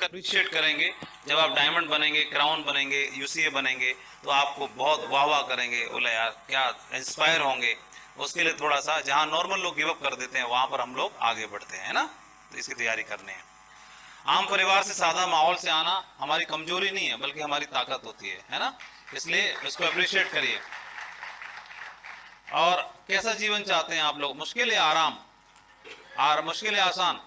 Appreciate करेंगे। जब आप डायमंड बनेंगे, क्राउन बनेंगे, यूसीए बनेंगे, तो आपको बहुत वाह वाह करेंगे, बोले यार क्या इंस्पायर होंगे। उसके लिए थोड़ा सा जहाँ नॉर्मल लोग गिव अप कर देते हैं वहां पर हम लोग आगे बढ़ते हैं, है ना। तो इसकी तैयारी करनी है। आम परिवार से सादा माहौल से आना हमारी कमजोरी नहीं है बल्कि हमारी ताकत होती है ना। इसलिए इसको अप्रिशिएट करिए। और कैसा जीवन चाहते हैं आप लोग, मुश्किल या आराम, मुश्किल या आसान,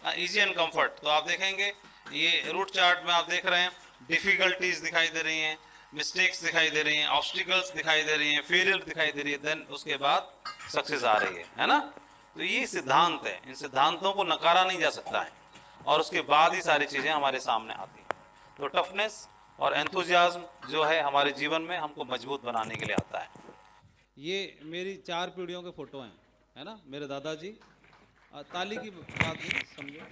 इजी एंड कंफर्ट। तो आप देखेंगे ये रूट चार्ट में आप देख रहे हैं डिफिकल्टीज दिखाई दे रही हैं, मिस्टेक्स दिखाई दे रही हैं, ऑब्स्टिकल्स दिखाई दे रही हैं, फेलियर दिखाई दे रही है, देन उसके बाद सक्सेस आ रही है ना। तो ये सिद्धांत है, इन सिद्धांतों को नकारा नहीं जा सकता है और उसके बाद ही सारी चीजें हमारे सामने आती हैं। तो टफनेस और एंथुजियाज्म जो है हमारे जीवन में हमको मजबूत बनाने के लिए आता है। ये मेरी 4 पीढ़ियों के फोटो हैं, है ना। मेरे दादाजी, ताली की बात नहीं समझो,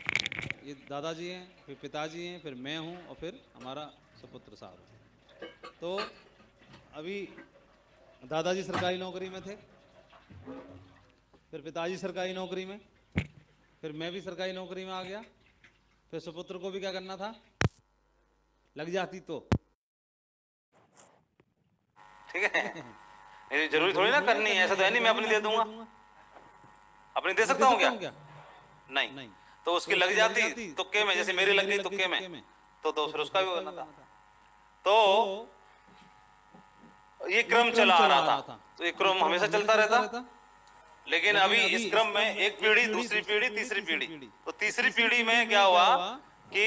ये दादाजी हैं, फिर पिताजी हैं, फिर मैं हूँ और फिर हमारा सुपुत्र साहब है। तो अभी दादाजी सरकारी नौकरी में थे, फिर पिताजी सरकारी नौकरी में, फिर मैं भी सरकारी नौकरी में आ गया, फिर सुपुत्र को भी क्या करना था, लग जाती तो ठीक है। मेरी जरूरी थोड़ी ना करनी है, ऐसा तो है नहीं मैं अपनी दे दूंगा। अपनी दे सकता हूँ क्या? नहीं। तो उसकी लग जाती तुक्के में, जैसे मेरी लग गई तुक्के में, तो फिर उसका भी होना था। तो ये क्रम चला आ रहा था, तो ये क्रम हमेशा चलता रहता। लेकिन अभी इस क्रम में एक पीढ़ी, दूसरी पीढ़ी, तीसरी पीढ़ी, तो तीसरी पीढ़ी में क्या हुआ कि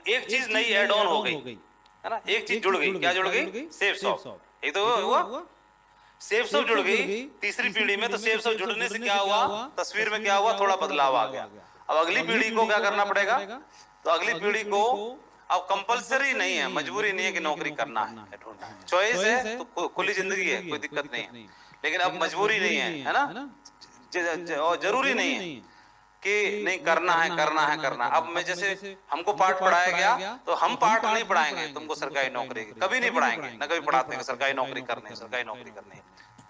एक चीज नई एड ऑन हो गई, है ना। एक चीज जुड़ गई, क्या जुड़ गई? Safe soft. एक तो हुआ सेफ सॉफ्ट जुड़ गई तीसरी पीढ़ी में। तो सेफ सॉफ्ट जुड़ने से क्या हुआ, तस्वीर में क्या हुआ, थोड़ा बदलाव आ गया। अब अगली पीढ़ी को क्या करना पड़ेगा? तो अगली पीढ़ी को अब कंपलसरी नहीं है, मजबूरी नहीं है कि नौकरी करना है, ढूंढना है, चॉइस है, तो खुली जिंदगी है, कोई दिक्कत नहीं है। लेकिन अब मजबूरी नहीं है ना, और जरूरी नहीं है कि नहीं करना है। अब मैं जैसे हमको पाठ पढ़ाया गया तो हम पाठ नहीं पढ़ाएंगे तुमको सरकारी नौकरी, कभी नहीं पढ़ाएंगे, ना कभी पढ़ाते हैं सरकारी नौकरी करनी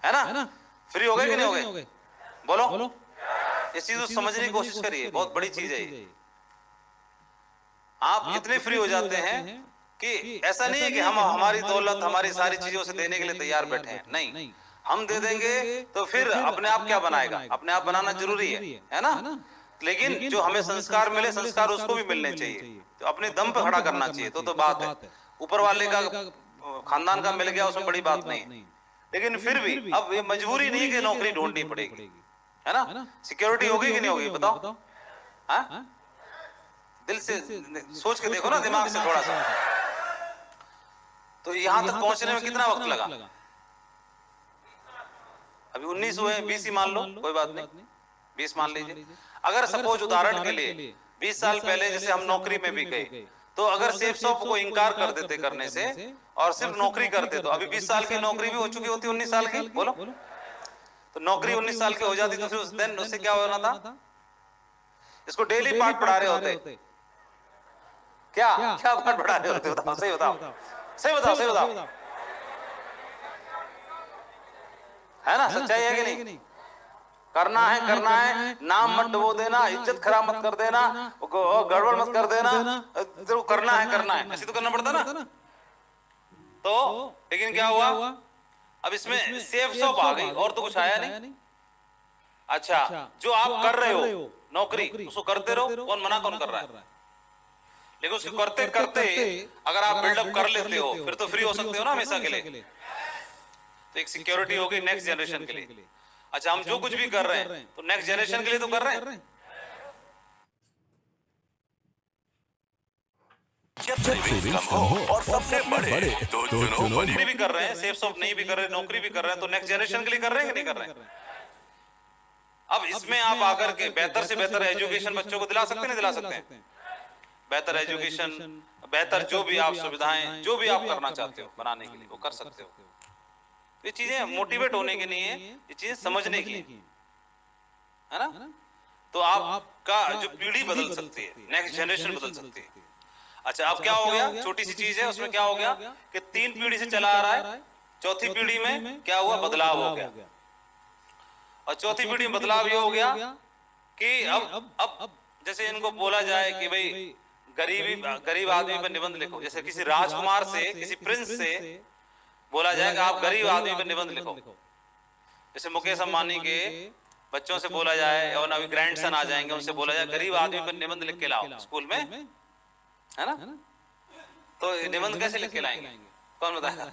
है ना। फ्री हो गए कि नहीं हो गए? बोलो। ये चीज समझने की कोशिश करिए, बहुत बड़ी चीज है ये। आप इतने फ्री हो जाते हैं कि ऐसा नहीं है कि हम हमारी दौलत, हमारी सारी चीजों से देने के लिए तैयार बैठे हैं, नहीं। हम दे देंगे तो फिर अपने आप क्या बनाएगा? अपने आप बनाना जरूरी है ना। लेकिन जो हमें संस्कार मिले, संस्कार उसको भी मिलने चाहिए, तो अपने दम पे खड़ा करना चाहिए। तो बात है, ऊपर वाले का खानदान का मिल गया उसमें बड़ी बात नहीं है। लेकिन फिर भी अब ये मजबूरी नहीं कि नौकरी ढूंढनी पड़ेगी, है ना। सिक्योरिटी होगी कि नहीं होगी बताओ? हाँ, दिल से सोच के देखो ना, दिमाग से थोड़ा सा। तो यहां तक पहुंचने में कितना वक्त लगा? अभी 19 हुए, 20 ही मान लो, कोई बात नहीं, 20 मान लीजिए। अगर सपोज उदाहरण के लिए 20 साल पहले जैसे हम नौकरी में भी गए, तो अगर सेफ सॉफ्ट को इंकार कर देते करने से और सिर्फ नौकरी करते, तो अभी 20 साल की नौकरी भी हो चुकी होती 19 साल की। बोलो, तो नौकरी 19 साल की हो जाती तो फिर देन उससे क्या होना था? इसको डेली पाठ पढ़ा रहे होते। क्या पाठ पढ़ा रहे होते? बताओ, सही बताओ। है ना, सच्चाई है कि नहीं? करना है, नाम मत डुबो देना, इज्जत खराब मत कर देना, गड़बड़ मत कर देना, तो करना है, ऐसे तो करना पड़ता ना। तो लेकिन क्या हुआ, अब इसमें सेफ सॉफ्ट आ गई और तो कुछ आया नहीं। अच्छा, जो आप कर रहे हो नौकरी, उसको करते रहो, कौन मना कौन कर रहा है? लेकिन उसको करते करते अगर आप बिल्डअप कर लेते हो फिर तो फ्री हो सकते हो ना हमेशा के लिए। तो एक सिक्योरिटी होगी नेक्स्ट जनरेशन के लिए। अच्छा, हम जो कुछ भी कर रहे हैं तो नेक्स्ट जनरेशन के लिए तो कर रहे हैं। जब सेविंग्स कम हो और सबसे बड़े तो चुनो नौकरी भी कर रहे हैं, सेफ सॉफ्ट नहीं भी कर रहे, नौकरी भी कर रहे हैं, तो नेक्स्ट जनरेशन के लिए कर रहे हैं कि नहीं कर रहे हैं? अब इसमें आप आकर के बेहतर से बेहतर एजुकेशन बच्चों को दिला सकते हैं, नहीं दिला सकते हैं? बेहतर एजुकेशन, बेहतर जो भी आप सुविधाएं, जो भी आप करना चाहते हो बनाने के लिए वो कर सकते हो। ये चीजें मोटिवेट होने की नहीं है, ये चीजें समझने की है ना। तो आपका जो पीढ़ी बदल सकती है, नेक्स्ट जनरेशन बदल सकती है। अच्छा, अब क्या हो गया, छोटी सी चीज है, उसमें क्या हो गया कि 3 पीढ़ी से चला आ रहा है, चौथी पीढ़ी में क्या हुआ, बदलाव हो गया। और चौथी पीढ़ी में बदलाव ये हो गया कि अब जैसे इनको बोला जाए कि भाई गरीब आदमी पर निबंध लिखो। जैसे किसी राजकुमार से, किसी प्रिंस से बोला जाए कि आप गरीब आदमी पर निबंध लिखो। जैसे मुकेश अंबानी के बच्चों से बोला जाए, और अभी ग्रैंडसन आ जाएंगे, उनसे बोला जाए गरीब आदमी पर निबंध लिख के लाओ स्कूल में, है ना? तो निबंध कैसे लिख के लाएंगे? कौन बताएगा?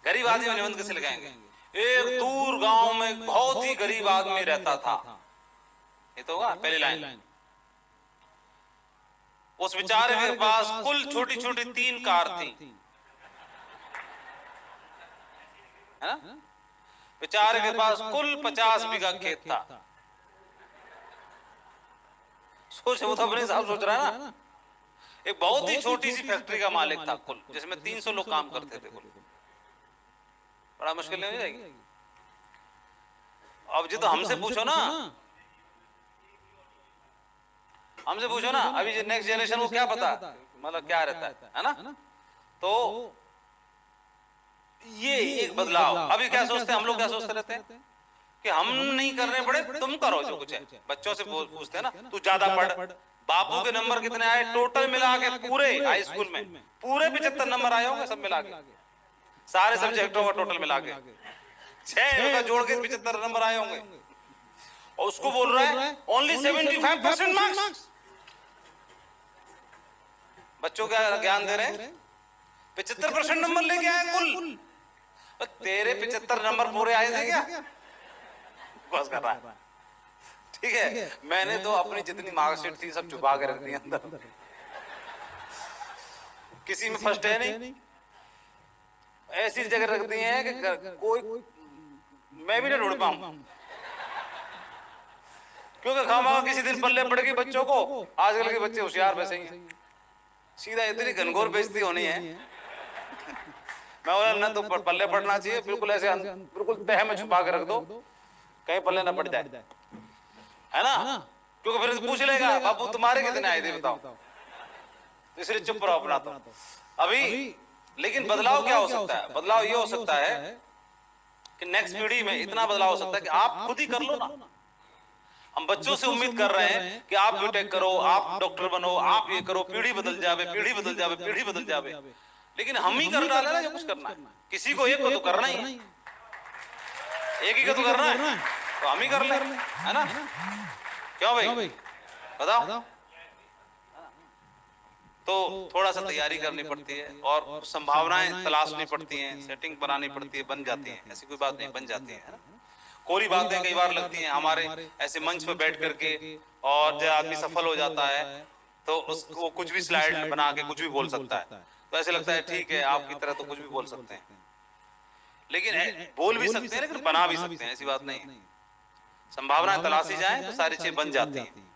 गरीब आदमी पर निबंध कैसे लिखाएंगे? एक दूर गांव में बहुत ही गरीब आदमी रहता था, ये तो होगा पहली लाइन। उस बेचारे के पास कुल छोटी छोटी 3 कार थी, है ना? बेचारे के पास कुल 50 बीघा खेत था। सोच, वो तो अपने हिसाब सोच रहा है ना। एक बहुत ही छोटी सी फैक्ट्री का मालिक था कुल, जिसमें 300 लोग काम करते थे कुल। बड़ा मुश्किल नहीं हो जाएगी? अब जी तो हमसे पूछो ना, हमसे पूछो ना, अभी नेक्स्ट जनरेशन को क्या पता मतलब क्या रहता है ना? तो ये एक बदलाव। अभी क्या सोचते हैं हम लोग, क्या सोचते रहते हैं कि हम नहीं करने पड़े, तुम करो जो कुछ है। बच्चों से पूछते हैं ना, तू ज्यादा पढ़, बापू के नंबर कितने आए टोटल मिला के पूरे हाई स्कूल में? पूरे 75 नंबर आए होंगे सब मिला के, सारे सब्जेक्टों का टोटल मिला के 6 का जोड़ के 75 नंबर आए होंगे। और उसको बोल रहा है ओनली 75% मार्क्स। बच्चों का ज्ञान दे रहे हैं, 75% नंबर लेके आए कुल। तेरे 75 नंबर पूरे आए थे क्या? बस कर रहा है, ठीक है? मैंने तो अपनी जितनी मार्कशीट थी सब छुपा के रख दी अंदर, किसी में फर्स्ट है नहीं। ऐसी जगह रख दी है कि कोई मैं भी ना ढूंढ पाऊं, क्योंकि खामा किसी दिन पल्ले पड़ गई बच्चों को। आजकल के बच्चे होशियार वैसे ही हैं, सीधा इतनी घनघोर बेइज्जती होनी है। मैं बोला ना, तो पल्ले पड़ना चाहिए, बिल्कुल ऐसे बिल्कुल तह में छुपा के रख दो, कहीं पल्ले ना पड़ जाए, है ना? क्योंकि फिर पूछ लेगा बाबू तुम्हारे कितने आए थे बताओ, इसलिए चुप रहो अपना। तो अभी लेकिन बदलाव क्या हो सकता है? बदलाव ये हो सकता है कि नेक्स्ट पीढ़ी में इतना बदलाव हो सकता है कि आप खुद ही कर लो ना। हम बच्चों से उम्मीद कर रहे हैं कि आप बीटेक करो, आप डॉक्टर बनो, आप ये करो, पीढ़ी बदल जावे, पीढ़ी बदल जावे, पीढ़ी बदल जावे। लेकिन हम ही कर डाले ना जो कुछ करना है। किसी को एक को तो करना ही है, एक ही को तो करना है, तो हम ही कर ले, है ना? क्यों भाई बताओ? तो थोड़ा सा तैयारी करनी पड़ती है और संभावनाएं तलाशनी पड़ती हैं, सेटिंग बनानी पड़ती है, बन जाती हैं। ऐसी कोई बात नहीं, बन जाती है ना? कोरी बातें कई बार लगती हैं हमारे ऐसे मंच पे बैठ करके, और जब आदमी सफल हो जाता है तो उसको कुछ भी स्लाइड बना के कुछ भी बोल सकता है, तो ऐसे लगता है ठीक है आपकी तरह तो कुछ भी बोल सकते हैं। लेकिन बोल भी सकते हैं, लेकिन बना भी सकते हैं, ऐसी बात नहीं। संभावनाएं तलाशी जाए तो सारी चीजें बन जाती हैं,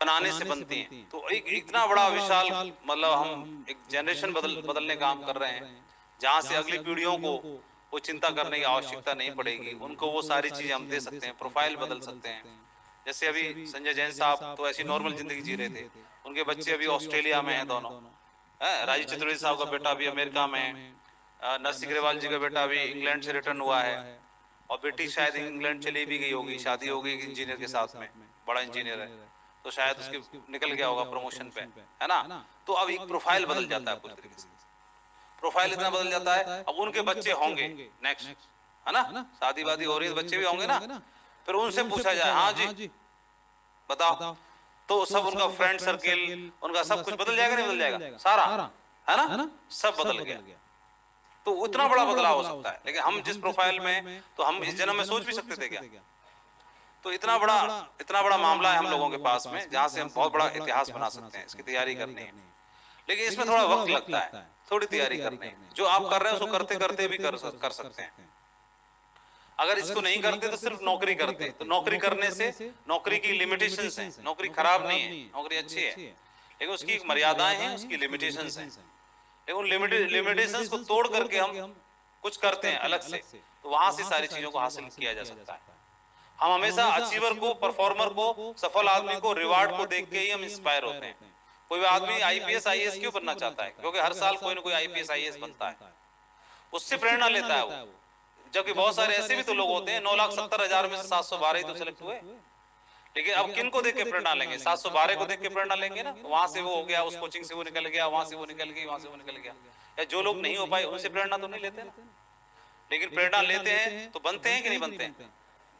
बनाने से बनती हैं। तो एक इतना बड़ा विशाल मतलब हम एक जनरेशन बदलने काम कर रहे हैं, जहाँ से अगली पीढ़ियों को वो चिंता करने की आवश्यकता नहीं पड़ेगी। उनको वो सारी चीजें हम दे सकते हैं, प्रोफाइल बदल सकते हैं। जैसे अभी संजय जैन साहब तो ऐसी नॉर्मल जिंदगी जी रहे थे, उनके बच्चे अभी ऑस्ट्रेलिया में हैं दोनों। राजीव चतुर्वेदी साहब का बेटा भी अमेरिका में है, नरसिंह अग्रवाल जी का बेटा भी इंग्लैंड से रिटर्न हुआ है, और बेटी शायद इंग्लैंड चली भी गई होगी, शादी हो गई इंजीनियर के साथ में, बड़ा इंजीनियर है, तो शायद उसके निकल गया होगा प्रमोशन पे, है ना? तो अब एक प्रोफाइल बदल जाता है पूरी तरीके से, प्रोफाइल इतना बदल जाता है। अब उनके बच्चे होंगे नेक्स्ट, है ना? शादी वादी हो रही है, बच्चे भी होंगे ना, फिर उनसे पूछा जाए हाँ जी बताओ, तो सब उनका फ्रेंड सर्किल, उनका सब कुछ बदल जाएगा, नहीं बदल जाएगा? सारा, है ना? सब बदल गया। तो उतना बड़ा बदलाव हो सकता है। लेकिन हम जिस प्रोफाइल में, तो हम इस जन्म में सोच भी सकते थे क्या? तो इतना बड़ा मामला है हम लोगों के पास में, जहाँ से हम बहुत बड़ा इतिहास बना सकते हैं। इसकी तैयारी करनी है, लेकिन इसमें थोड़ा वक्त लगता है, थोड़ी तैयारी करनी है। जो आप कर रहे हैं उसको करते करते भी कर सकते हैं। अगर इसको नहीं करते तो सिर्फ नौकरी करते, तो नौकरी करने से नौकरी की लिमिटेशंस हैं। नौकरी खराब नहीं है, नौकरी अच्छी है, लेकिन उसकी मर्यादाएं हैं, उसकी लिमिटेशंस हैं। लेकिन लिमिटेशंस को तोड़ करके हम कुछ करते हैं अलग से, तो वहां से सारी चीजों को हासिल किया जा सकता है। हम हमेशा अचीवर को, परफॉर्मर को, सफल आदमी को, रिवार्ड को देख के ही हम इंस्पायर होते हैं। कोई आदमी आईपीएस आईएएस क्यों बनना चाहता है? क्योंकि हर साल कोई ना कोई आईपीएस आईएएस बनता है, उससे प्रेरणा लेता है वो। जबकि बहुत सारे ऐसे भी तो लोग होते हैं 9,70,000 में से 712 ही तो सिलेक्ट हुए, लेकिन अब किन को देख के प्रेरणा लेंगे? 712 को देख के प्रेरणा लेंगे ना, वहां से वो हो गया, उस कोचिंग से वो निकल गया, वहां से वो निकल गई, वहां से वो निकल गया। या जो लोग नहीं हो पाए उनसे प्रेरणा तो नहीं लेते ना, लेकिन प्रेरणा लेते हैं तो बनते हैं कि नहीं बनते हैं?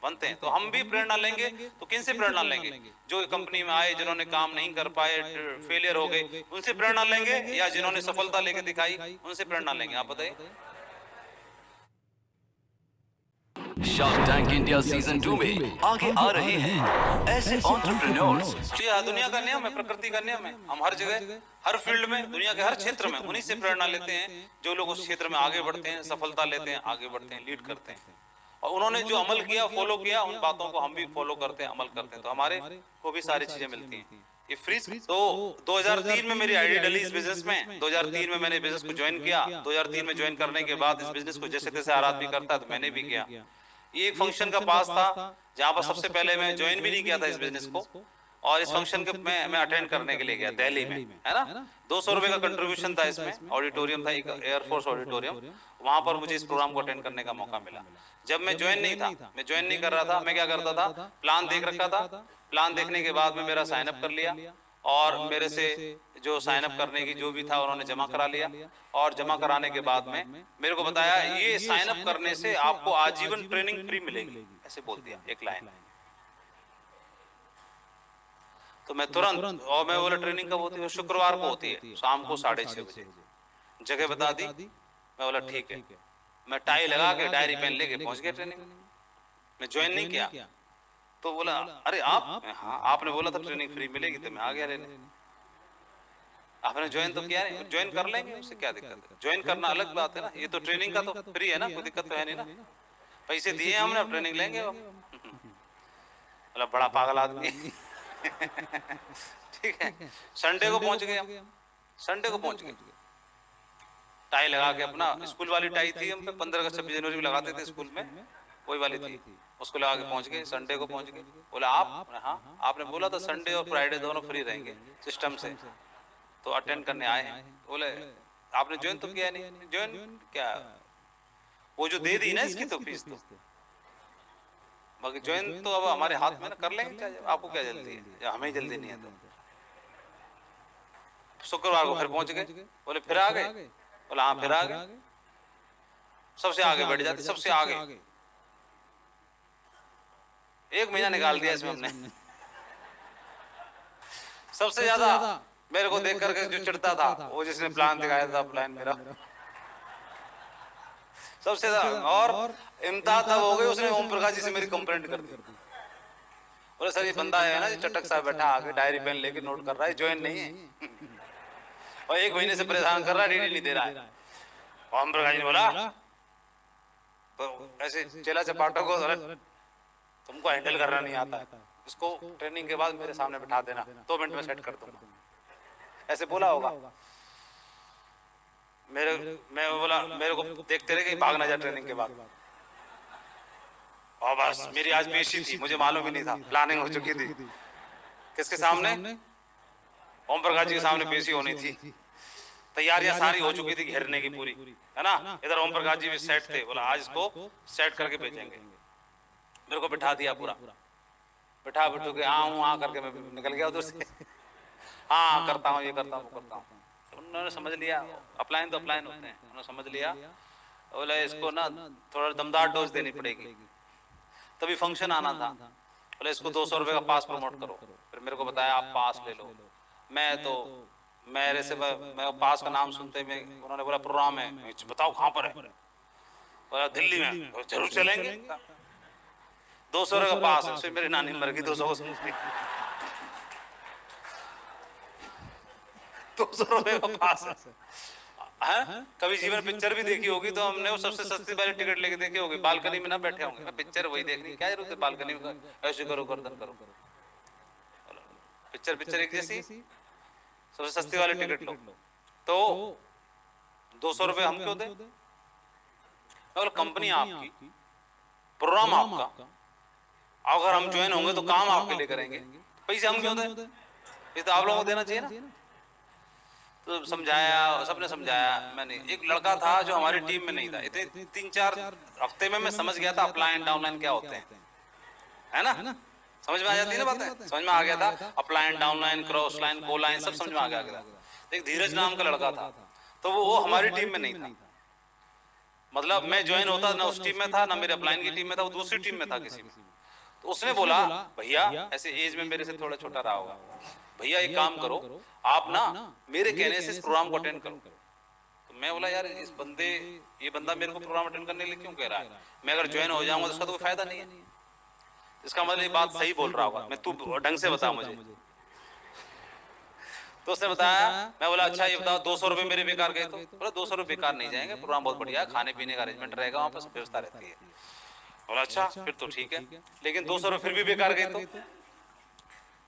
बनते हैं। तो हम भी प्रेरणा लेंगे तो किन से प्रेरणा लेंगे? जो कंपनी में आए, जिन्होंने काम नहीं कर पाए, फेलियर हो गए, उनसे प्रेरणा लेंगे, या जिन्होंने सफलता लेके दिखाई उनसे प्रेरणा लेंगे? आप बताइए। शार्क टैंक इंडिया सीजन 2 में आगे आ रहे हैं ऐसे एंटरप्रेन्योर्स। ये दुनिया का नियम है, प्रकृति का नियम है। हम हर जगह, हर फील्ड में, दुनिया के हर क्षेत्र में उन्हीं से प्रेरणा लेते हैं जो लोग उस क्षेत्र में आगे बढ़ते हैं, सफलता लेते हैं, आगे बढ़ते हैं, लीड करते हैं। और उन्होंने जो अमल किया, फॉलो किया, उन बातों को हम भी फॉलो करते हैं, अमल करते हैं, तो हमारे को भी सारी चीजें मिलती हैं। ये फ्री। तो 2003 में मेरी आईडी डली इस बिजनेस में। 2003 में मैंने बिजनेस को ज्वाइन किया। 2003 में ज्वाइन करने के बाद इस बिजनेस को जैसे तैसे हर आदमी करता है, तो मैंने भी किया। ये एक फंक्शन का पास था जहां पर सबसे पहले मैं ज्वाइन भी नहीं किया था इस बिजनेस को, और इस फंक्शन के मैं अटेंड करने के लिए गया दिल्ली में, है ना। 200 रुपए का कंट्रीब्यूशन था इसमें। ऑडिटोरियम था, एक एयरफोर्स ऑडिटोरियम, वहां पर मुझे इस प्रोग्राम को अटेंड करने का मौका मिला। जब मैं ज्वाइन नहीं था, मैं ज्वाइन नहीं कर रहा था, मैं क्या करता था, प्लान देख रखा था। प्लान देखने के बाद में मेरा साइन अप कर लिया, और मेरे से जो साइन अप करने की जो भी था उन्होंने जमा करा लिया। और जमा कराने के बाद में मेरे को बताया, ये साइन अप करने से आपको आजीवन ट्रेनिंग फ्री मिलेगी, ऐसे बोल दिया एक लाइन। तो मैं तुरंत, और मैं बोला ट्रेनिंग कब होती है? शुक्रवार को होती है, शाम को 6:30 बजे। जगह बता दी, मैं बोला ठीक है। मैं टाई लगा के, डायरी पेन लेके पहुंच गया ट्रेनिंग। मैं ज्वाइन नहीं किया। तो बोला, अरे आप? हाँ, आपने बोला था ट्रेनिंग फ्री मिलेगी, तो मैं आ गया लेने। आपने ज्वाइन तो किया नहीं, ज्वाइन कर लेंगे, उससे क्या दिक्कत है? ज्वाइन करना अलग बात है ना, ये तो ट्रेनिंग का तो फ्री है ना, कोई दिक्कत तो है नहीं ना। पैसे दिए हमने, अब ट्रेनिंग लेंगे। बोला बड़ा पागल आदमी। ठीक है। संडे को पहुंच गए हम, संडे को पहुंच गए, टाई लगा के, अपना स्कूल वाली टाई थी हम पे, 15 अगस्त 26 जनवरी में लगाते थे स्कूल में, वही वाली थी, उसको लगा के पहुंच गए। संडे को पहुंच गए। बोला आप? हाँ, आपने बोला था संडे और फ्राइडे दोनों फ्री रहेंगे सिस्टम से, तो अटेंड करने आए हैं। बोले आपने ज्वाइन तो किया नहीं। ज्वाइन क्या, वो जो दे दी ना इसकी तो फीस, तो बाकी ज्वाइन तो अब हमारे हाथ में ना, कर लेंगे क्या, आपको क्या जल्दी है, या हमें जल्दी नहीं है। तो शुक्रवार को फिर पहुंच गए। बोले फिर आ गए? बोला हाँ फिर आ गए। सबसे आगे बैठ जाते, सबसे आगे। 1 महीना निकाल दिया इसमें हमने। सबसे ज्यादा मेरे को देख करके जो चिढ़ता था, वो जिसने प्लान दिखाया था, प्लान मेरा सबसे ज्यादा। और इम्तिहान तब हो गई, उसने ओम प्रकाश जी से मेरी कंप्लेंट कर दी। बोले सर ये बंदा है ना, चटक साहब बैठा आगे डायरी पेन लेके नोट कर रहा है, ज्वाइन नहीं है, और 1 महीने से परेशान कर रहा है, डीडी नहीं दे रहा है। ओम प्रकाश जी ने बोला, तो ऐसे चेला चपाटों को, तुमको हैंडल करना नहीं आता है, इसको ट्रेनिंग के बाद मेरे सामने बैठा देना, 2 मिनट में सेट कर दूंगा, ऐसे बोला होगा। मैं बोला मेरे को देखते रहे कहीं भाग ना जाए ट्रेनिंग के बाद। और बस मेरी आज पेशी थी, मुझे मालूम ही नहीं था, प्लानिंग हो चुकी थी। किसके सामने? ओम प्रकाश जी के सामने पेशी होनी थी, तैयारियां सारी हो चुकी थी घेरने की पूरी, है ना। इधर ओम प्रकाश जी भी सेट थे, बोला आज इसको सेट करके भेजेंगे। मेरे को बिठा दिया पूरा, बिठा के हाँ करके मैं निकल गया उधर से। हाँ करता हूँ, ये करता हूँ, वो करता हूँ। उन्होंने समझ लिया, अपलाइन तो अपलाइन होते हैं, उन्होंने समझ लिया। बोले इसको ना थोड़ा दमदार डोज देनी पड़ेगी, तभी फंक्शन आना था। बोले इसको 200 रुपए का पास प्रमोट करो। फिर मेरे को बताया आप पास ले लो। मैं तो मेरे से मैं पास का नाम सुनते में उन्होंने बोला प्रोग्राम है, बताओ कहाँ पर है? बोला दिल्ली में। जरूर चलेंगे। 200 रुपए का पास है, मेरी नानी मर गई 200 को समझ 200 रुपए का पास है। कभी जीवन पिक्चर भी देखी होगी तो हमने वो सबसे सस्ती वाली टिकट लेके देखी होगी, बालकनी में ना बैठे होंगे, पिक्चर वही देखनी, क्या जरूरत है बालकनी में ऐसे करो गर्दन करो। पिक्चर एक जैसी, सबसे सस्ती वाली टिकट लो। तो 200 रुपए हम क्यों दे? और कंपनी आपकी, प्रोग्राम आपका, अगर हम ज्वाइन होंगे तो काम आपके लिए करेंगे, पैसे हम क्यों दें? ये तो आप लोगों को देना चाहिए ना। तो समझाया, सबने समझाया। मैंने एक लड़का था जो हमारी टीम में नहीं था, इतने 3-4 हफ्ते में मैं समझ गया था अपलाइन डाउनलाइन क्या होते हैं, है ना। समझ में आ जाती है ना बातें, समझ में आ गया था। अपलाइन, डाउनलाइन, क्रॉस लाइन, को लाइन सब समझ में आ गया था। एक धीरज नाम का लड़का था, तो वो हमारी टीम में नहीं था। मतलब मैं ज्वाइन होता ना उस टीम में था, ना मेरे अपलाइन की टीम में था, वो दूसरी टीम में था किसी में। तो उसने बोला भैया, ऐसे एज में मेरे से थोड़ा छोटा रहा होगा, भैया एक काम करो, आप ना मेरे कहने से इस प्रोग्राम को अटेंड करो। तो मैं बोला यार ये बंदा मेरे को प्रोग्राम अटेंड करने के लिए क्यों कह रहा है, मैं अगर ज्वाइन हो जाऊंगा तो उसका तो कोई फायदा नहीं है। इसका मतलब ये बात सही बोल रहा होगा, मैं तू ढंग से बता मुझे। तो उसने बताया, मैं बोला अच्छा ये बताओ 200 रुपए मेरे बेकार गए। तो बोला 200 रुपए बेकार नहीं जाएंगे, प्रोग्राम बहुत बढ़िया है, खाने पीने का अरेंजमेंट रहेगा, वहाँ पर व्यवस्था रहती है। बोला अच्छा फिर तो ठीक है, लेकिन 200 रुपए फिर भी बेकार गए।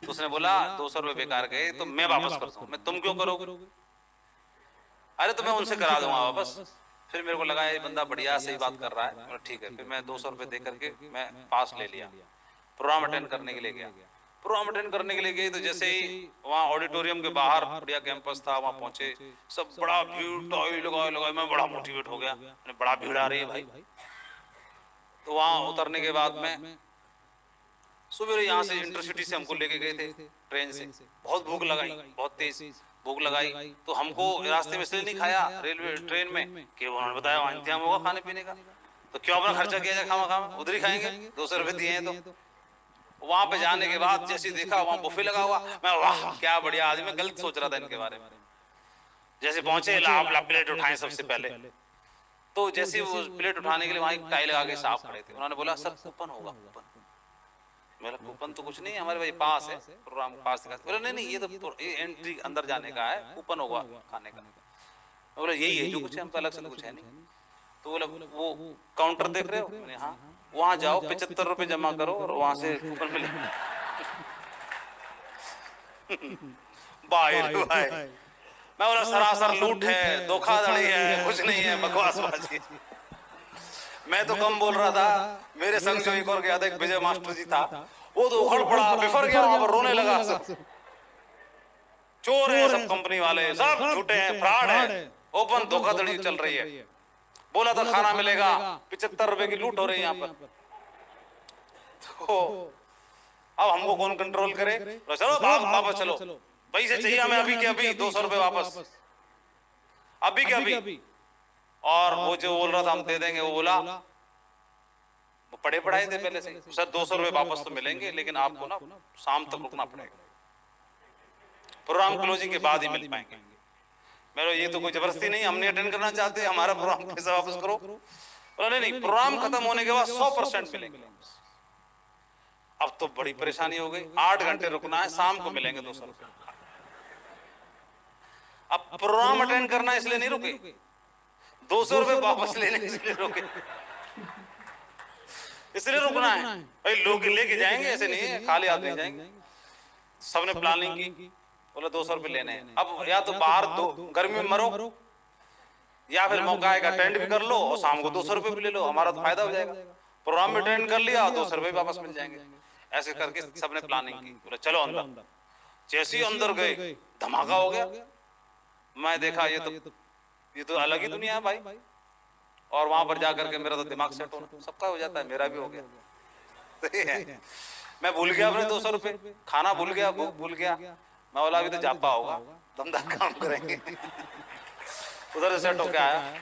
तो उसने बोला 200 रुपए बेकार गए तो मैं वापस करता हूँ। मैं तुम क्यों करोगे? अरे तो मैं उनसे करा दूंगा वापस। फिर मेरे को लगा ये बंदा बढ़िया सही बात कर रहा है, ठीक है। फिर मैं 200 रुपए दे करके मैं पास ले लिया, प्रोग्राम अटेंड करने के लिए गया। प्रोग्राम अटेंड करने के लिए गए तो जैसे ही वहाँ ऑडिटोरियम के बाहर बढ़िया कैंपस था, वहाँ पहुंचे, सब बड़ा भीड़ लगा, मैं बड़ा मोटिवेट हो गया, बड़ा भीड़ आ रही है भाई। तो वहाँ उतरने के बाद में सुबह यहाँ से इंटरसिटी से हमको लेके गए थे ट्रेन से। बहुत भूख लगाई, बहुत तेज भूख लगाई, तो हमको रास्ते में इसलिए नहीं खाया रेलवे ट्रेन में कि उन्होंने बताया वहाँ इंतजाम होगा खाने पीने का, तो क्यों अपना खर्चा किया जाए खामा उधर ही खाएंगे, 200 रुपए दिए हैं। तो वहां पे जाने के बाद जैसे देखा वहां बुफे लगा हुआ, मैं वाह क्या बढ़िया आदमी, मैं गलत सोच रहा था इनके बारे में। जैसे पहुंचे ला प्लेट उठाए सबसे पहले, तो जैसे वो प्लेट उठाने के लिए वहां टाई लगा के साफ खड़े थे। उन्होंने बोला सर कूपन होगा। कूपन, मेरा कूपन तो कुछ नहीं है, हमारे भाई पास है, प्रोग्राम पास है। बोला नहीं ये तो ये एंट्री अंदर जाने का है, कूपन होगा खाने का। बोला यही है जो कुछ है, हम तो अलग से कुछ है नहीं। तो बोला वो काउंटर देख रहे हो? मैंने हाँ। वहां जाओ 75 रुपए जमा करो और वहां से कूपन मिले। भाई मैं बोला सरासर लूट है, धोखाधड़ी है, कुछ नहीं है, बकवासबाजी। मैं तो कम बोल रहा था, मेरे संग जो एक और गया था, एक विजय मास्टर जी था, वो तो उखड़ पड़ा, बिफर गया, वहां पर रोने लगा। सब चोर है, सब कंपनी वाले सब झूठे हैं, फ्रॉड है, ओपन धोखाधड़ी चल रही है। बोला था खाना मिलेगा, 75 रुपए की लूट हो रही है यहाँ पर। तो अब हमको कौन कंट्रोल करे? चलो वापस चलो, पैसे चाहिए हमें अभी के अभी, 200 रुपए वापस अभी के अभी। और वो जो बोल रहा था हम दे देंगे, वो बोला वो पढ़े पढ़ाए थे पहले से, सर 200 रुपए वापस तो मिलेंगे, लेकिन आपको ना शाम तक रुकना पड़ेगा, प्रोग्राम क्लोजिंग के बाद ही मिल पाएंगे। मेरा ये तो कोई जबरदस्ती नहीं, हमने अटेंड करना चाहते, हमारा प्रोग्राम पैसा वापस करो। बोला नहीं, प्रोग्राम खत्म होने के बाद 100% मिलेंगे। अब तो बड़ी परेशानी हो गई, 8 घंटे रुकना है, शाम को मिलेंगे 200 रुपए। अब प्रोग्राम अटेंड करना इसलिए नहीं रुके, 200 रुपए वापस लेने इसलिए रुके, इसलिए रुकना है भाई, लोग लेके जाएंगे, ऐसे नहीं है खाली हाथ नहीं जाएंगे। सबने प्लानिंग की, बोला 200 रुपए लेने हैं। अब या तो बाहर गर्मी में मरो, या फिर मौका आएगा अटेंड भी कर लो और शाम को 200 रुपए भी ले लो, हमारा तो फायदा हो जाएगा। प्रोग्राम में अटेंड कर लिया, 200 रुपए वापस मिल जाएंगे। ऐसे करके सबने प्लानिंग की, बोला चलो अंदर। जैसे ही अंदर गए धमाका हो गया। मैं देखा ये तो अलग ही दुनिया है भाई। और वहां पर जाकर के मेरा तो दिमाग सेट होना, सबका हो जाता है, मेरा भी हो गया। मैं भूल गया अपने 200 रुपए, खाना भूल गया, भूल गया। मैं बोला अभी तो जापा होगा, दमदार काम करेंगे। उधर से सेट होके आया,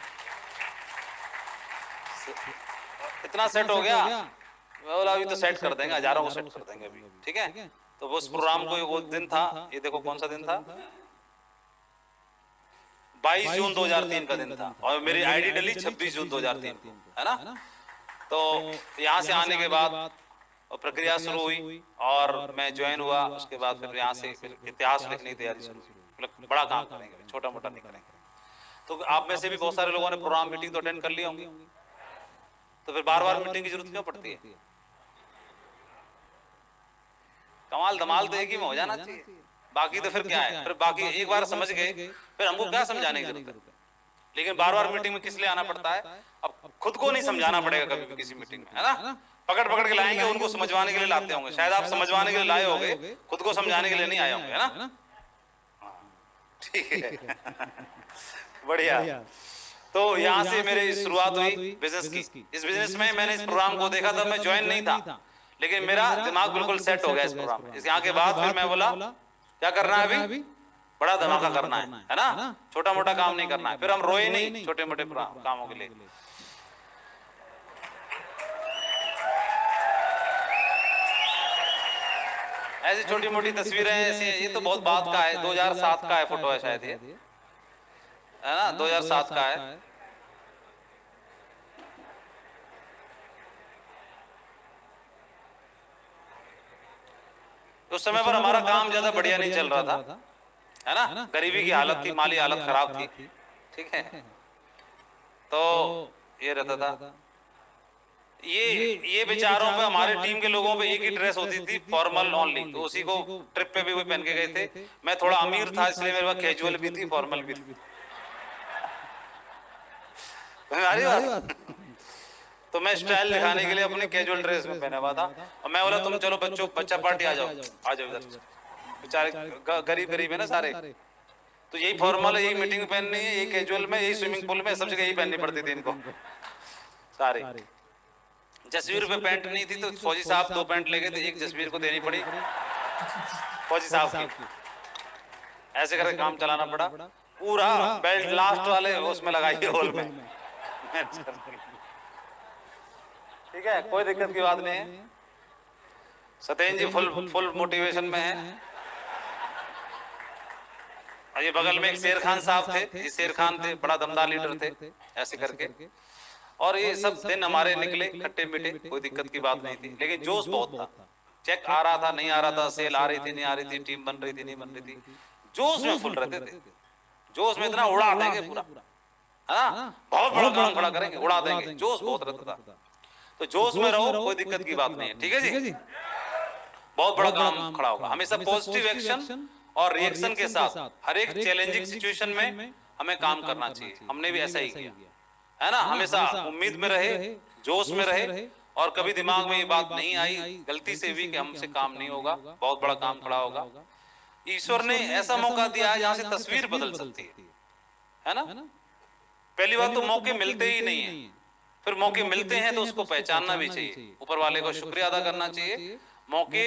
इतना सेट हो गया, मैं बोला अभी तो सेट कर देंगे, हजारों को सेट कर देंगे अभी, ठीक है। तो वो उस प्रोग्राम को वो दिन था, ये देखो कौन सा दिन था, 22 जून 2003 का दिन था, और मेरी आईडी डली 26 जून 2003 को, है ना। तो यहाँ से आने के बाद प्रक्रिया शुरू हुई और मैं ज्वाइन हुआ। उसके बाद फिर यहाँ से फिर इतिहास लिखने की तैयारी शुरू हुई। बड़ा काम करेंगे, छोटा मोटा नहीं करेंगे। तो आप में से भी बहुत सारे लोगों ने प्रोग्राम मीटिंग तो अटेंड कर ली होंगी, तो फिर बार बार मीटिंग की जरूरत क्यों पड़ती है? कमाल धमाल तो एक ही में हो जाना चाहिए, बाकी तो फिर क्या है। फिर बाकी एक बार समझ गए, फिर हमको क्या समझाने की जरूरत है। लेकिन बार बार मीटिंग में किस लिए आना पड़ता है? अब खुद को नहीं समझाना पड़ेगा कभी भी किसी मीटिंग में, है ना। पकड़ पकड़ के लाएंगे, उनको समझवाने के लिए लाते होंगे, शायद आप समझवाने के लिए लाए होंगे, खुद को समझाने के लिए नहीं आए होंगे, है ना। ठीक है, बढ़िया। तो यहाँ से मेरी शुरुआत हुई बिजनेस की। इस बिजनेस में मैंने इस प्रोग्राम को देखा था, मैं ज्वाइन नहीं था, लेकिन मेरा दिमाग बिल्कुल सेट हो गया इस प्रोग्राम में। इस यहाँ के बाद फिर मैं बोला क्या करना है अभी, बड़ा धमाका करना है ना, छोटा मोटा काम नहीं करना है। फिर हम रोए नहीं छोटे मोटे कामों के लिए। ऐसी छोटी मोटी तस्वीरें ऐसी, ये तो बहुत बाद का है, 2007 का है फोटो है शायद ये, है ना, 2007 का है। उस समय पर हमारा काम ज्यादा बढ़िया नहीं चल रहा था, है ना, गरीबी की हालत थी, माली हालत खराब थी, ठीक है। तो ये रहता था, ये बेचारों पे, हमारे टीम के लोगों पे एक ही ड्रेस होती थी, फॉर्मल ओनली। तो उसी को ट्रिप पे भी वही पहन के गए थे। मैं थोड़ा अमीर था इसलिए मेरे पास कैजुअल भी थी, फॉर्मल भी थी। तुम्हारी बात। तो मैं स्टाइल दिखाने के लिए अपने कैजुअल ड्रेस में पहना हुआ था, और मैं बोला तुम चलो बच्चों, बच्चा पार्टी आ जाओ इधर। बेचारे गरीब गरीब है ना सारे, तो यही फॉर्मल, यही मीटिंग में पहननी है, यही कैजुअल में, यही स्विमिंग पूल में, सब जगह यही पहननी पड़ती थी इनको सारे। जसवीर पे पैंट नहीं थी तो फौजी साहब 2 पैंट ले गए थे, एक जसवीर को देनी पड़ी फौजी साहब की। ऐसे करके काम चलाना पड़ा, पूरा बेल्ट लास्ट वाले उसमें लगाई होल में। ठीक है, कोई दिक्कत की बात नहीं है। सतेन जी फुल मोटिवेशन में है। ये बगल में एक शेर खान साहब थे, ये शेर खान थे, बड़ा दमदार लीडर थे, ऐसे करके। और ये सब दिन हमारे निकले खट्टे मीठे, कोई दिक्कत की बात नहीं थी, लेकिन जोश बहुत था। चेक आ रहा था, नहीं आ रहा था, सेल आ रही थी, नहीं आ रही थी, टीम बन रही थी, नहीं बन रही थी, जोश में फुल रहते थे। जोश में इतना उड़ा देंगे पूरा, है ना, बहुत बड़ा काम खड़ा करेंगे, उड़ा देंगे, जोश बहुत रहता था। तो जोश में रहो, कोई दिक्कत की बात नहीं है, ठीक है जी। बहुत बड़ा काम खड़ा होगा। हमेशा पॉजिटिव एक्शन और रिएक्शन के साथ हर एक चैलेंजिंग सिचुएशन में हमें काम करना चाहिए। हमने भी ऐसा ही किया, है ना, हमेशा उम्मीद में रहे, जोश में रहे, और कभी दिमाग में ये बात नहीं आई गलती से भी कि हमसे काम नहीं होगा, बहुत बड़ा काम खड़ा होगा। ईश्वर ने ऐसा मौका दिया है जहां से तस्वीर बदल सकती है ना। पहली बात तो मौके मिलते ही नहीं है, फिर मौके मिलते हैं तो उसको पहचानना भी चाहिए, ऊपर वाले को शुक्रिया अदा करना चाहिए। मौके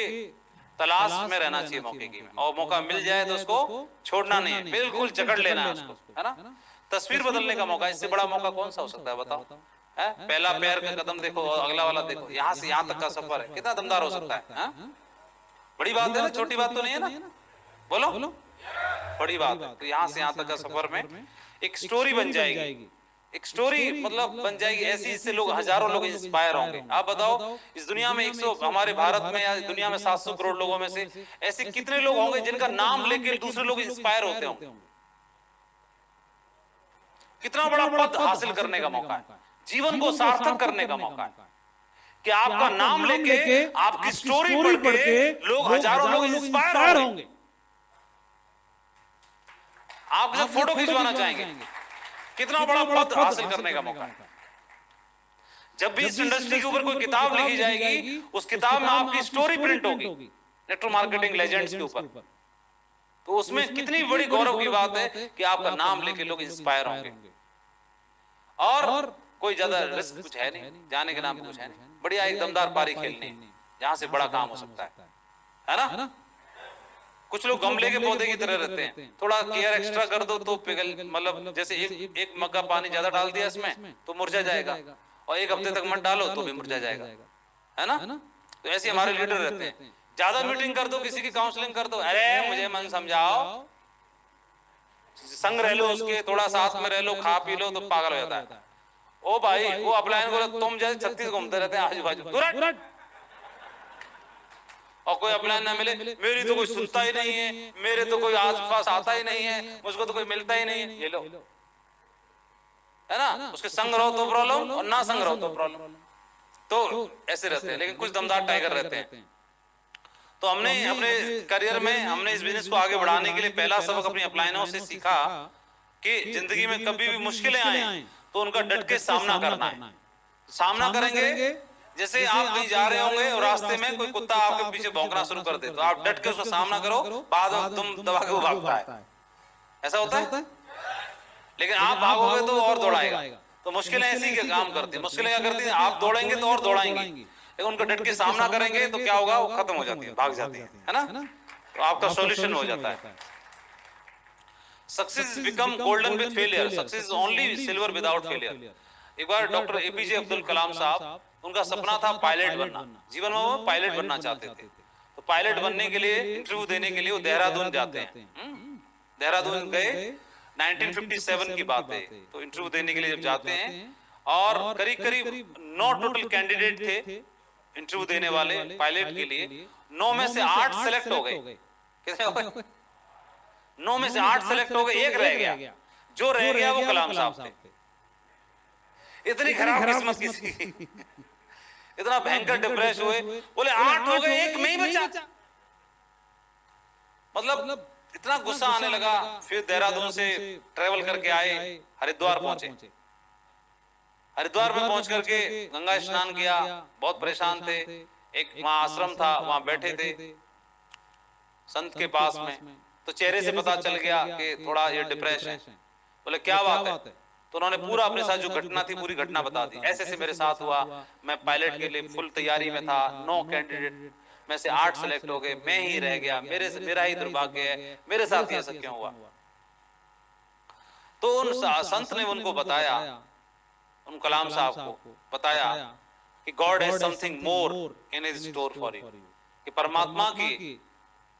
तलाश में रहना चाहिए मौके की, और मौका मिल जाए तो उसको छोड़ना नहीं है, बिल्कुल जकड़ लेना है उसको, है ना। तस्वीर बदलने का मौका, इससे बड़ा मौका कौन सा हो सकता है बताओ? है, पहला पैर का कदम देखो और अगला वाला देखो, यहाँ से यहाँ तक का सफर है, कितना दमदार हो सकता है। बड़ी बात है ना, छोटी बात तो नहीं है ना, बोलो बड़ी बात है। तो यहाँ से यहाँ तक का सफर में एक स्टोरी बन जाएगी, एक स्टोरी मतलब बन जाएगी ऐसी, इससे लोग, हजारों लोग इंस्पायर होंगे। आप बताओ, इस दुनिया में 100, हमारे भारत में या दुनिया में 700 करोड़ लोगों में से ऐसे कितने लोग होंगे जिनका नाम लेके दूसरे लोग इंस्पायर होते होंगे? कितना बड़ा पद हासिल करने का मौका है, जीवन को सार्थक करने का मौका है कि आपका नाम लेके, आपकी स्टोरी पढ़ के लोग, हजारों लोग इंस्पायर होंगे, आपके साथ फोटो खिंचवाना चाहेंगे। कितना बड़ा पद हासिल करने का मौका है। जब भी इस इंडस्ट्री के ऊपर कोई किताब लिखी जाएगी, उस किताब में आपकी स्टोरी प्रिंट होगी नेटवर्क मार्केटिंग लेजेंड्स के ऊपर, तो उसमें कितनी बड़ी गौरव की बात है कि आपका नाम लेके लोग इंस्पायर होंगे। और कोई ज्यादा रिस्क कुछ है नहीं, जाने के नाम कुछ है नहीं, बढ़िया एक दमदार पारी खेलनी, जहां से बड़ा काम हो सकता है ना। कुछ लोग गमले के पौधे की तरह रहते हैं, थोड़ा केयर एक्स्ट्रा कर दो तो पिघल, मतलब जैसे एक मग्गा पानी ज्यादा डाल दिया इसमें तो मुरझा जाएगा, और एक हफ्ते तक मत डालो तो भी मुरझा जाएगा, है ना। तो ऐसे हमारे लीडर रहते हैं, ज्यादा मीटिंग कर दो, किसी की काउंसलिंग कर दो, अरे मुझे मन समझाओ, संग रह लो उसके, थोड़ा साथ में रह लो, खा पी लो, तो पागल हो जाता है। ओ भाई, वो अपलाइन को तुम जैसे 36 घूमते रहते हैं आजू बाजू, तुरंत, और कोई अपलाइन ना मिले, मेरी तो कोई सुनता ही नहीं है, मेरे तो कोई आस पास आता ही नहीं है, मुझको तो कोई मिलता ही नहीं है, ये लो, है ना। उसके संग रहो तो प्रॉब्लम, और ना संग रहो तो प्रॉब्लम, तो ऐसे रहते हैं। लेकिन कुछ दमदार टाइगर रहते हैं। तो हमने अपने करियर में, हमने इस बिजनेस को आगे बढ़ाने के लिए पहला सबक अपनी अपलाइनों से सीखा कि जिंदगी में कभी भी मुश्किलें आए तो उनका डट के सामना करना है। सामना करेंगे, जैसे आप कहीं जा रहे होंगे और रास्ते में कोई कुत्ता आपके पीछे भौंकना शुरू कर दे, तो आप डट के उसका सामना करो, बाद में तुम दबा के वो भागता है, ऐसा होता है। लेकिन आप भागोगे तो और दौड़ाएगा। तो मुश्किलें ऐसी के काम करती है। मुश्किलें क्या करती है, आप दौड़ेंगे तो और दौड़ाएंगी, लेकिन उनका डट के सामना करेंगे तो क्या होगा, वो खत्म हो जाती है, भाग जाती है ना, तो आपका सॉल्यूशन हो जाता है। Success become golden with failure, success is only silver without failure. एक बार डॉक्टर एपीजे अब्दुल कलाम साहब, उनका सपना था पायलट बनना, जीवन में वो पायलट बनना चाहते थे। तो पायलट बनने के लिए, इंटरव्यू देने के लिए वो देहरादून जाते हैं। देहरादून गए, 1957 की बात है। तो इंटरव्यू देने के लिए जब जाते हैं, और करीब करीब 9 टोटल कैंडिडेट थे इंटरव्यू देने वाले पायलट के लिए। 9 में से 8 सेलेक्ट हो गए। कितने हो गए? 9 में से 8 सेलेक्ट हो गए, एक रह गया। जो रह गया वो कलाम साहब थे। इतनी खराब किस्मत किसी की, इतना भयंकर डिप्रेस हुए, बोले 8 हो गए, एक में ही बचा। मतलब इतना गुस्सा आने लगा। फिर देहरादून से ट्रेवल करके आए, हरिद्वार पहुंचे। हरिद्वार में पहुंच करके गंगा स्नान किया, बहुत परेशान थे। एक वहां आश्रम था, वहां बैठे थे संत के पास में। तो चेहरे से पता चल गया कि थोड़ा ये डिप्रेशन है। बोले क्या बात है? तो उन्होंने पूरा अपने साथ जो घटना थी पूरी घटना बता दी। ऐसे ऐसे मेरे साथ हुआ, मैं पायलट के लिए फुल तैयारी में था, 9 कैंडिडेट में से 8 सेलेक्ट हो गए, मैं ही रह गया, मेरा ही दुर्भाग्य है, मेरे साथ ऐसा क्यों हुआ? तो उन संत ने उनको बताया, उन कलाम साहब को बताया कि God has something more in his store for you, कि परमात्मा की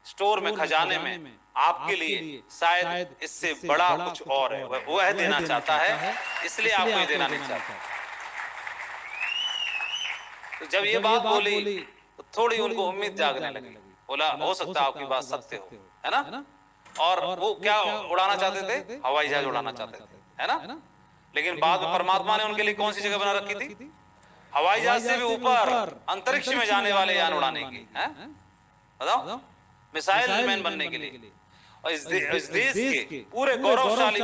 स्टोर में, खजाने में आपके लिए शायद इससे बड़ा कुछ और है, वह देना चाहता है, इसलिए आपको ये देना नहीं चाहता। तो जब ये बात बोली तो थोड़ी उनको उम्मीद जागने लगी। बोला हो सकता है आपकी बात सत्य हो, है ना? और वो क्या उड़ाना चाहते थे? हवाई जहाज उड़ाना चाहते थे, है ना? लेकिन बाद में परमात्मा ने उनके लिए कौन सी जगह बना रखी थी? हवाई जहाज से भी ऊपर अंतरिक्ष में जाने वाले यान उड़ाने की, बताओ, मिसाइल मैन बनने के लिए। और इस देश के पूरे गौरवशाली,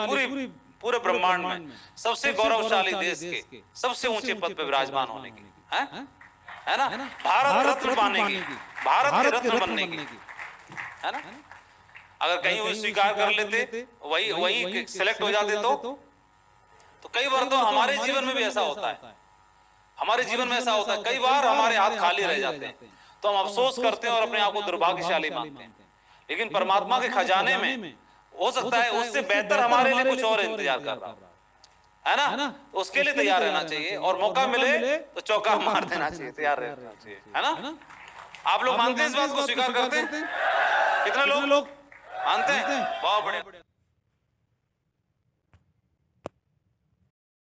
पूरे ब्रह्मांड में सबसे गौरवशाली देश के सबसे ऊंचे पद पे विराजमान होने की, है ना? भारत रत्न पाने की, भारत के रत्न बनने की, है ना? अगर कहीं वो स्वीकार कर लेते, वही सिलेक्ट हो जाते तो कई बार तो हमारे जीवन में भी ऐसा होता है। हमारे जीवन में ऐसा होता है, कई बार हमारे हाथ खाली रह जाते हैं, तो हम अफसोस करते हैं और अपने आप को दुर्भाग्यशाली मानते हैं। लेकिन परमात्मा के खजाने में हो सकता है उससे बेहतर हमारे लिए कुछ और इंतजार कर रहा है ना? उसके लिए तैयार रहना चाहिए, और मौका मिले तो चौका मार देना चाहिए, तैयार रहना चाहिए, है ना? आप लोग मानते हैं इस बात को, स्वीकार करते हैं? कितने लोग मानते हैं? बहुत बढ़िया।